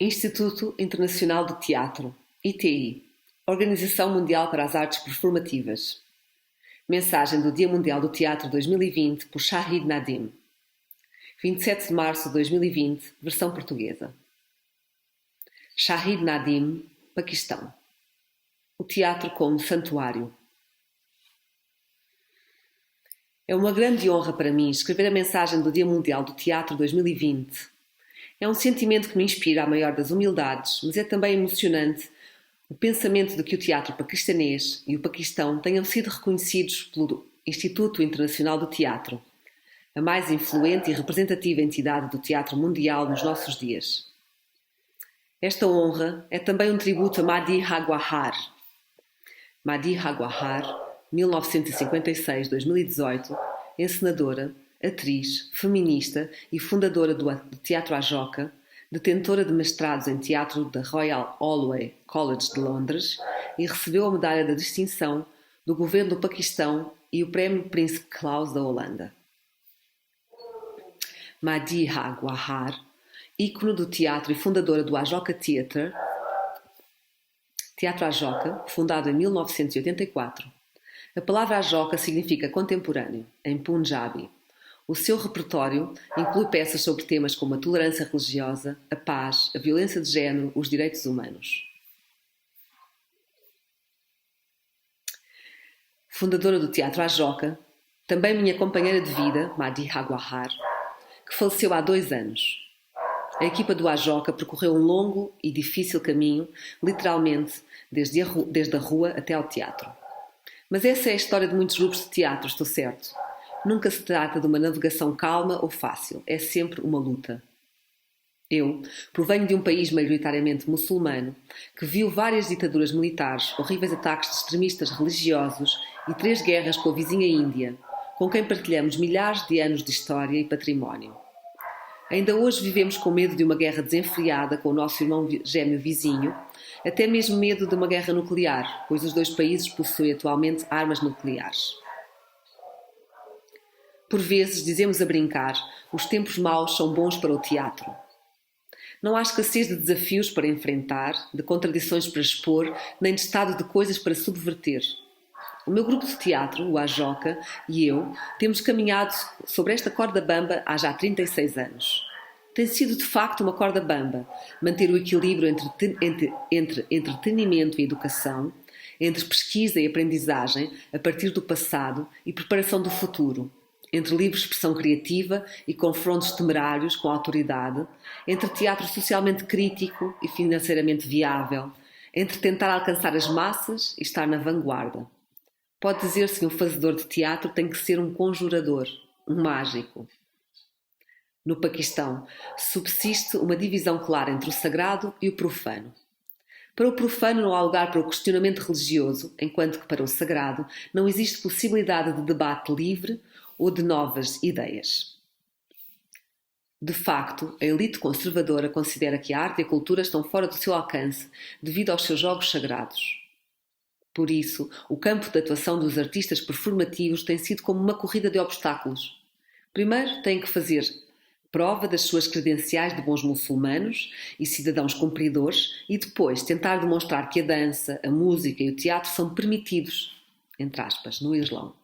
Instituto Internacional do Teatro, ITI, Organização Mundial para as Artes Performativas. Mensagem do Dia Mundial do Teatro 2020 por Shahid Nadim. 27 de março de 2020, versão portuguesa. Shahid Nadim, Paquistão. O teatro como santuário. É uma grande honra para mim escrever a mensagem do Dia Mundial do Teatro 2020. É um sentimento que me inspira a maior das humildades, mas é também emocionante o pensamento de que o teatro paquistanês e o Paquistão tenham sido reconhecidos pelo Instituto Internacional do Teatro, a mais influente e representativa entidade do teatro mundial nos nossos dias. Esta honra é também um tributo a Madhi Hagwahar. Madhi Hagwahar, 1956-2018, encenadora, atriz, feminista e fundadora do Teatro Ajoca, detentora de mestrados em teatro da Royal Holloway College de Londres e recebeu a medalha da distinção do governo do Paquistão e o prémio Príncipe Claus da Holanda. Madhi Hagwahar, ícone do teatro e fundadora do Ajoca Theatre, Teatro Ajoca, fundado em 1984. A palavra Ajoca significa contemporâneo, em Punjabi. O seu repertório inclui peças sobre temas como a tolerância religiosa, a paz, a violência de género, os direitos humanos. Fundadora do Teatro Ajoca, também minha companheira de vida, Madhi Hagwahar, que faleceu há 2 anos. A equipa do Ajoca percorreu um longo e difícil caminho, literalmente, desde a rua até ao teatro. Mas essa é a história de muitos grupos de teatro, estou certo. Nunca se trata de uma navegação calma ou fácil, é sempre uma luta. Eu provenho de um país maioritariamente muçulmano que viu várias ditaduras militares, horríveis ataques de extremistas religiosos e 3 guerras com a vizinha Índia, com quem partilhamos milhares de anos de história e património. Ainda hoje vivemos com medo de uma guerra desenfreada com o nosso irmão gêmeo vizinho, até mesmo medo de uma guerra nuclear, pois os 2 países possuem atualmente armas nucleares. Por vezes dizemos a brincar, os tempos maus são bons para o teatro. Não há escassez de desafios para enfrentar, de contradições para expor, nem de estado de coisas para subverter. O meu grupo de teatro, o Ajoca, e eu, temos caminhado sobre esta corda bamba há já 36 anos. Tem sido de facto uma corda bamba, manter o equilíbrio entre entretenimento e educação, entre pesquisa e aprendizagem a partir do passado e preparação do futuro, entre livre expressão criativa e confrontos temerários com a autoridade, entre teatro socialmente crítico e financeiramente viável, entre tentar alcançar as massas e estar na vanguarda. Pode dizer-se que um fazedor de teatro tem que ser um conjurador, um mágico. No Paquistão, subsiste uma divisão clara entre o sagrado e o profano. Para o profano não há lugar para o questionamento religioso, enquanto que para o sagrado não existe possibilidade de debate livre ou de novas ideias. De facto, a elite conservadora considera que a arte e a cultura estão fora do seu alcance devido aos seus jogos sagrados. Por isso, o campo de atuação dos artistas performativos tem sido como uma corrida de obstáculos. Primeiro têm que fazer prova das suas credenciais de bons muçulmanos e cidadãos cumpridores e depois tentar demonstrar que a dança, a música e o teatro são permitidos, entre aspas, no Islão.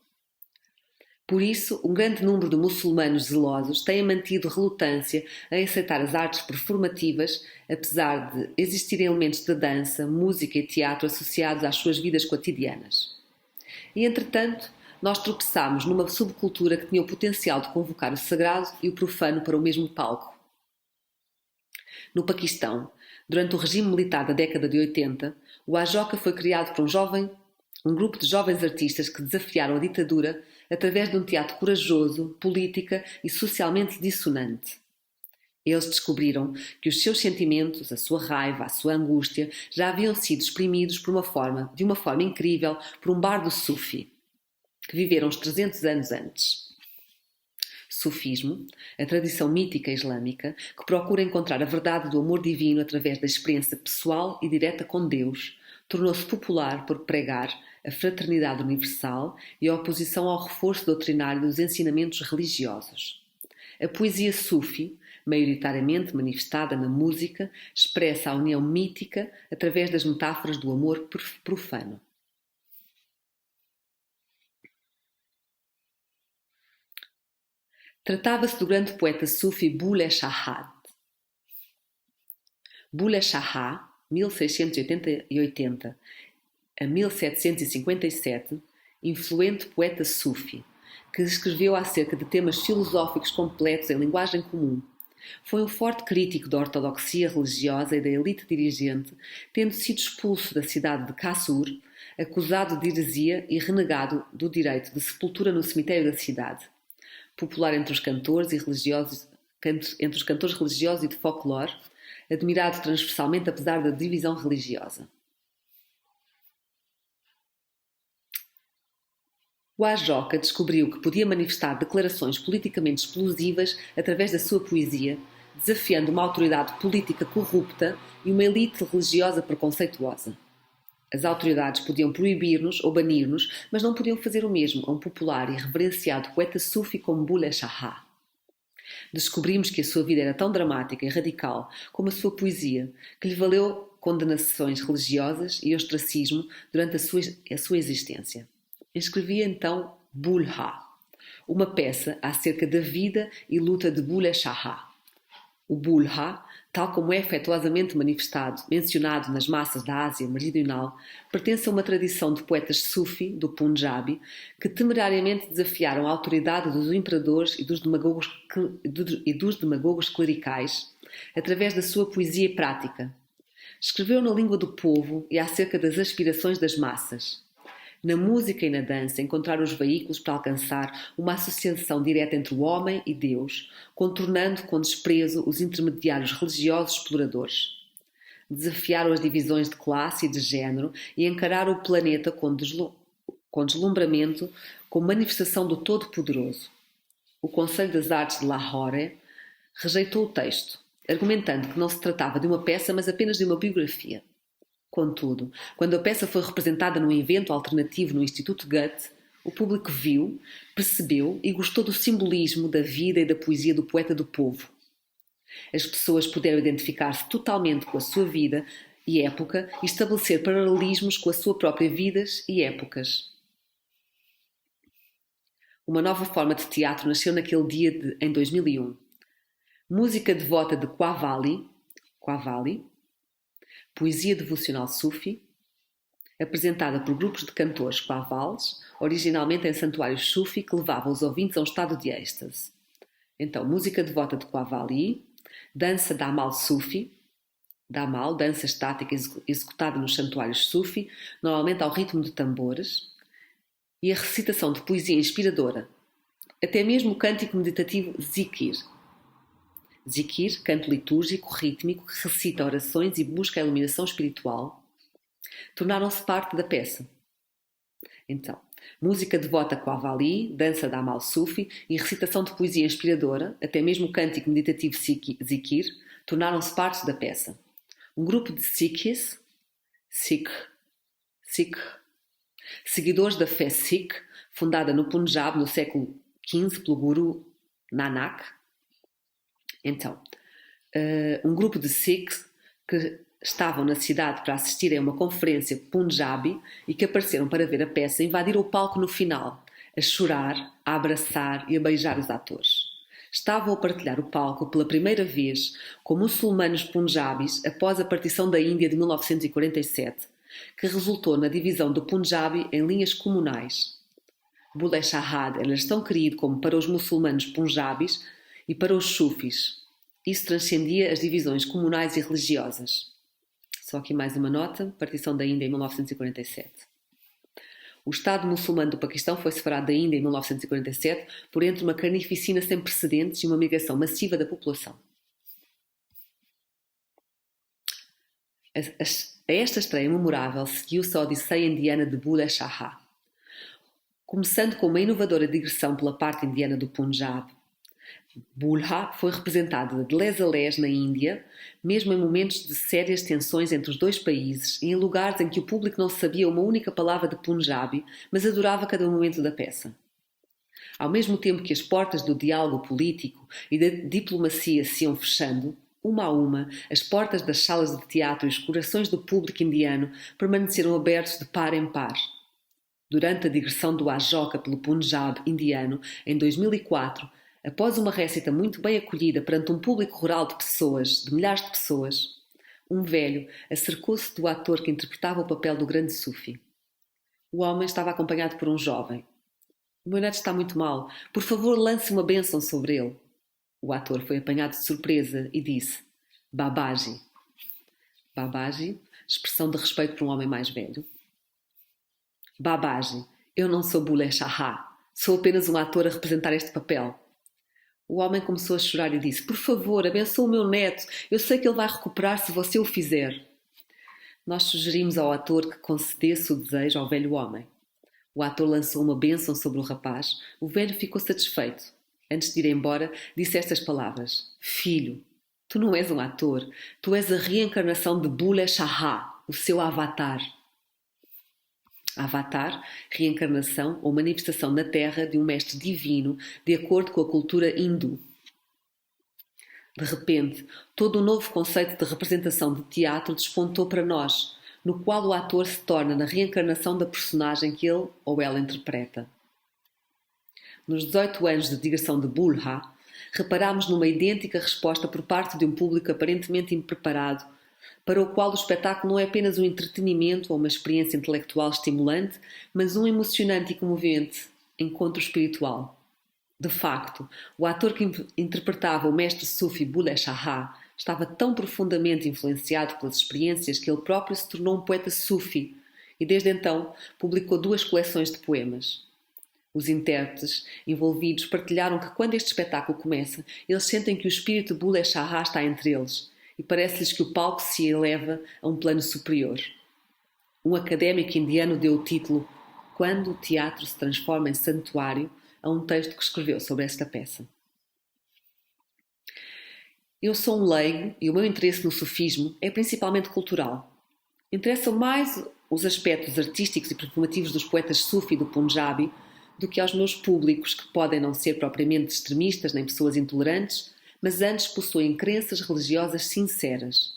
Por isso, um grande número de muçulmanos zelosos têm mantido relutância em aceitar as artes performativas, apesar de existirem elementos de dança, música e teatro associados às suas vidas cotidianas. E, entretanto, nós tropeçámos numa subcultura que tinha o potencial de convocar o sagrado e o profano para o mesmo palco. No Paquistão, durante o regime militar da década de 80, o Ajoca foi criado por um grupo de jovens artistas que desafiaram a ditadura através de um teatro corajoso, política e socialmente dissonante. Eles descobriram que os seus sentimentos, a sua raiva, a sua angústia, já haviam sido exprimidos de uma forma incrível por um bardo sufi, que viveram uns 300 anos antes. Sufismo, a tradição mítica islâmica, que procura encontrar a verdade do amor divino através da experiência pessoal e direta com Deus, tornou-se popular por pregar a fraternidade universal e a oposição ao reforço doutrinário dos ensinamentos religiosos. A poesia sufi maioritariamente manifestada na música, expressa a união mítica através das metáforas do amor profano. Tratava-se do grande poeta sufi Bulleh Shahad. Bulleh Shahad, 1680 a 1757, influente poeta sufi, que escreveu acerca de temas filosóficos completos em linguagem comum. Foi um forte crítico da ortodoxia religiosa e da elite dirigente, tendo sido expulso da cidade de Kassur, acusado de heresia e renegado do direito de sepultura no cemitério da cidade. Popular entre os cantores religiosos e de folclore, admirado transversalmente apesar da divisão religiosa. O Ajoca descobriu que podia manifestar declarações politicamente explosivas através da sua poesia, desafiando uma autoridade política corrupta e uma elite religiosa preconceituosa. As autoridades podiam proibir-nos ou banir-nos, mas não podiam fazer o mesmo a um popular e reverenciado poeta sufi como Bulleh Shahad. Descobrimos que a sua vida era tão dramática e radical como a sua poesia, que lhe valeu condenações religiosas e ostracismo durante a sua existência. Escrevia então Bulha, uma peça acerca da vida e luta de Bulleh Shahad. O Bulha, tal como é afetuosamente mencionado nas massas da Ásia Meridional, pertence a uma tradição de poetas sufi do Punjabi que temerariamente desafiaram a autoridade dos imperadores e dos demagogos clericais através da sua poesia prática. Escreveu na língua do povo e acerca das aspirações das massas. Na música e na dança encontrar os veículos para alcançar uma associação direta entre o homem e Deus, contornando com desprezo os intermediários religiosos exploradores. Desafiaram as divisões de classe e de género e encararam o planeta com deslumbramento, com manifestação do Todo-Poderoso. O Conselho das Artes de Lahore rejeitou o texto, argumentando que não se tratava de uma peça, mas apenas de uma biografia. Contudo, quando a peça foi representada num evento alternativo no Instituto Goethe, o público viu, percebeu e gostou do simbolismo da vida e da poesia do poeta do povo. As pessoas puderam identificar-se totalmente com a sua vida e época e estabelecer paralelismos com a sua própria vidas e épocas. Uma nova forma de teatro nasceu naquele dia em 2001. Música devota de Qawwali, poesia devocional sufi, apresentada por grupos de cantores qawwals, originalmente em santuários sufi que levavam os ouvintes a um estado de êxtase. Então, música devota de Qawwali, dança Damal sufi, Damal, dança estática executada nos santuários sufi, normalmente ao ritmo de tambores, e a recitação de poesia inspiradora, até mesmo o cântico meditativo Zikir. Zikir, canto litúrgico, rítmico, que recita orações e busca a iluminação espiritual, tornaram-se parte da peça. Então, música devota Qawwali, dança da Amal Sufi e recitação de poesia inspiradora, até mesmo o cântico meditativo Zikir, tornaram-se parte da peça. Um grupo de Sikhs, seguidores da fé Sikh, fundada no Punjab no século XV pelo Guru Nanak. Então, um grupo de Sikhs que estavam na cidade para assistirem a uma conferência Punjabi e que apareceram para ver a peça invadiram o palco no final, a chorar, a abraçar e a beijar os atores. Estavam a partilhar o palco pela primeira vez com muçulmanos punjabis após a partição da Índia de 1947, que resultou na divisão do Punjabi em linhas comunais. Bulleh Shahad era tão querido como para os muçulmanos punjabis e para os sufis. Isso transcendia as divisões comunais e religiosas. Só aqui mais uma nota, partição da Índia em 1947. O Estado muçulmano do Paquistão foi separado da Índia em 1947 por entre uma carnificina sem precedentes e uma migração massiva da população. A esta estreia memorável seguiu-se a Odisseia Indiana de Bulleh Shahad. Começando com uma inovadora digressão pela parte indiana do Punjab, Bulha foi representada de les a les na Índia, mesmo em momentos de sérias tensões entre os dois países e em lugares em que o público não sabia uma única palavra de Punjabi, mas adorava cada momento da peça. Ao mesmo tempo que as portas do diálogo político e da diplomacia se iam fechando, uma a uma, as portas das salas de teatro e os corações do público indiano permaneceram abertos de par em par. Durante a digressão do Ashoka pelo Punjab indiano, em 2004, após uma récita muito bem acolhida perante um público rural de pessoas, de milhares de pessoas, um velho acercou-se do ator que interpretava o papel do grande Sufi. O homem estava acompanhado por um jovem. O meu neto está muito mal. Por favor, lance uma bênção sobre ele. O ator foi apanhado de surpresa e disse: Babaji. Babaji, expressão de respeito para um homem mais velho. Babaji, eu não sou Bulleh Shah. Sou apenas um ator a representar este papel. O homem começou a chorar e disse: Por favor, abençoe o meu neto. Eu sei que ele vai recuperar se você o fizer. Nós sugerimos ao ator que concedesse o desejo ao velho homem. O ator lançou uma bênção sobre o rapaz. O velho ficou satisfeito. Antes de ir embora, disse estas palavras: Filho, tu não és um ator. Tu és a reencarnação de Bulleh Shah, o seu avatar. Avatar, reencarnação ou manifestação na Terra de um mestre divino, de acordo com a cultura hindu. De repente, todo um novo conceito de representação de teatro despontou para nós, no qual o ator se torna na reencarnação da personagem que ele ou ela interpreta. Nos 18 anos de digressão de Bullha, reparámos numa idêntica resposta por parte de um público aparentemente impreparado, para o qual o espetáculo não é apenas um entretenimento ou uma experiência intelectual estimulante, mas um emocionante e comovente encontro espiritual. De facto, o ator que interpretava o mestre Sufi Bulleh Shah estava tão profundamente influenciado pelas experiências que ele próprio se tornou um poeta Sufi e desde então publicou 2 coleções de poemas. Os intérpretes envolvidos partilharam que quando este espetáculo começa, eles sentem que o espírito Bulleh Shah está entre eles e parece-lhes que o palco se eleva a um plano superior. Um académico indiano deu o título Quando o teatro se transforma em santuário a um texto que escreveu sobre esta peça. Eu sou um leigo e o meu interesse no sufismo é principalmente cultural. Interessam mais os aspectos artísticos e performativos dos poetas sufi do Punjabi do que aos meus públicos, que podem não ser propriamente extremistas nem pessoas intolerantes, mas antes possuem crenças religiosas sinceras.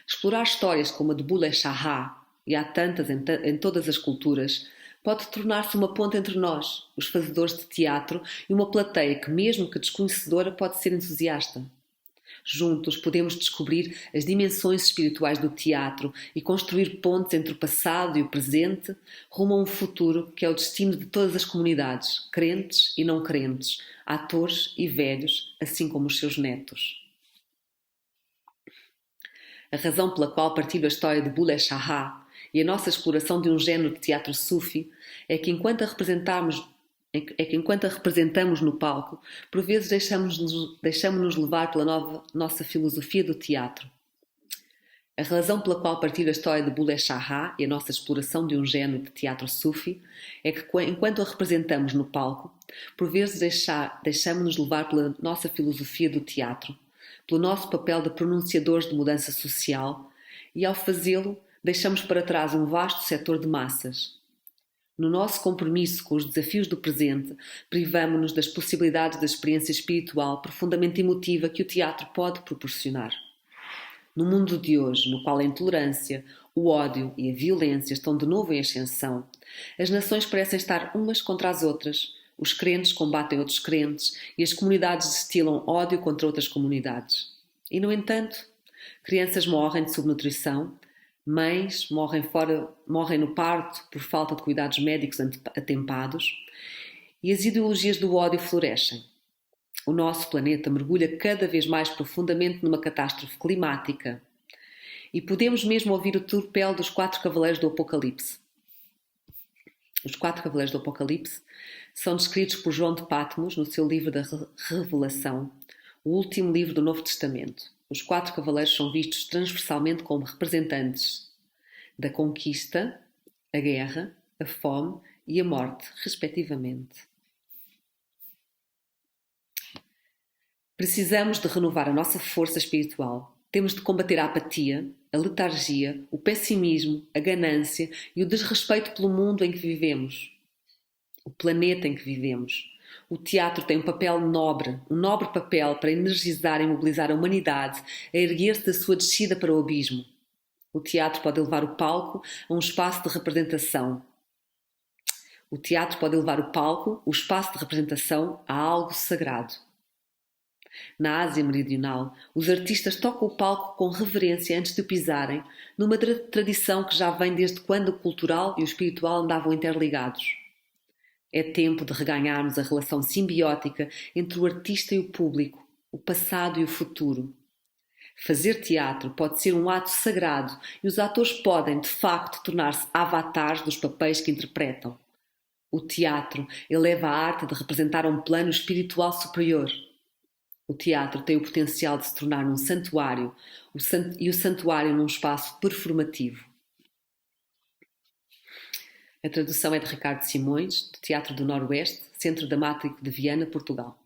Explorar histórias como a de Bulleh Shah, e há tantas em todas as culturas, pode tornar-se uma ponte entre nós, os fazedores de teatro, e uma plateia que, mesmo que desconhecedora, pode ser entusiasta. Juntos podemos descobrir as dimensões espirituais do teatro e construir pontes entre o passado e o presente, rumo a um futuro que é o destino de todas as comunidades, crentes e não crentes, atores e velhos, assim como os seus netos. A razão pela qual partilho a história de Bulleh Shah e a nossa exploração de um género de teatro sufi é que enquanto a representamos no palco, por vezes deixamos-nos levar pela nossa filosofia do teatro. A razão pela qual partilho a história de Bulleh Shah e a nossa exploração de um género de teatro sufi é que enquanto a representamos no palco, por vezes deixamos-nos levar pela nossa filosofia do teatro, pelo nosso papel de pronunciadores de mudança social e, ao fazê-lo, deixamos para trás um vasto setor de massas. No nosso compromisso com os desafios do presente, privamo-nos das possibilidades da experiência espiritual profundamente emotiva que o teatro pode proporcionar. No mundo de hoje, no qual a intolerância, o ódio e a violência estão de novo em ascensão, as nações parecem estar umas contra as outras, os crentes combatem outros crentes e as comunidades destilam ódio contra outras comunidades. E, no entanto, crianças morrem de subnutrição, mães morrem no parto por falta de cuidados médicos atempados e as ideologias do ódio florescem. O nosso planeta mergulha cada vez mais profundamente numa catástrofe climática e podemos mesmo ouvir o tropel dos 4 cavaleiros do Apocalipse. Os 4 cavaleiros do Apocalipse são descritos por João de Patmos no seu livro da Revelação, o último livro do Novo Testamento. Os 4 cavaleiros são vistos transversalmente como representantes da conquista, a guerra, a fome e a morte, respectivamente. Precisamos de renovar a nossa força espiritual. Temos de combater a apatia, a letargia, o pessimismo, a ganância e o desrespeito pelo mundo em que vivemos, o planeta em que vivemos. O teatro tem um papel nobre, um nobre papel para energizar e mobilizar a humanidade a erguer-se da sua descida para o abismo. O teatro pode levar o palco a um espaço de representação. O teatro pode levar o palco, o espaço de representação, a algo sagrado. Na Ásia Meridional, os artistas tocam o palco com reverência antes de o pisarem, numa tradição que já vem desde quando o cultural e o espiritual andavam interligados. É tempo de reganharmos a relação simbiótica entre o artista e o público, o passado e o futuro. Fazer teatro pode ser um ato sagrado e os atores podem, de facto, tornar-se avatares dos papéis que interpretam. O teatro eleva a arte de representar um plano espiritual superior. O teatro tem o potencial de se tornar num santuário e o santuário num espaço performativo. A tradução é de Ricardo Simões, do Teatro do Noroeste, Centro Dramático de Viana, Portugal.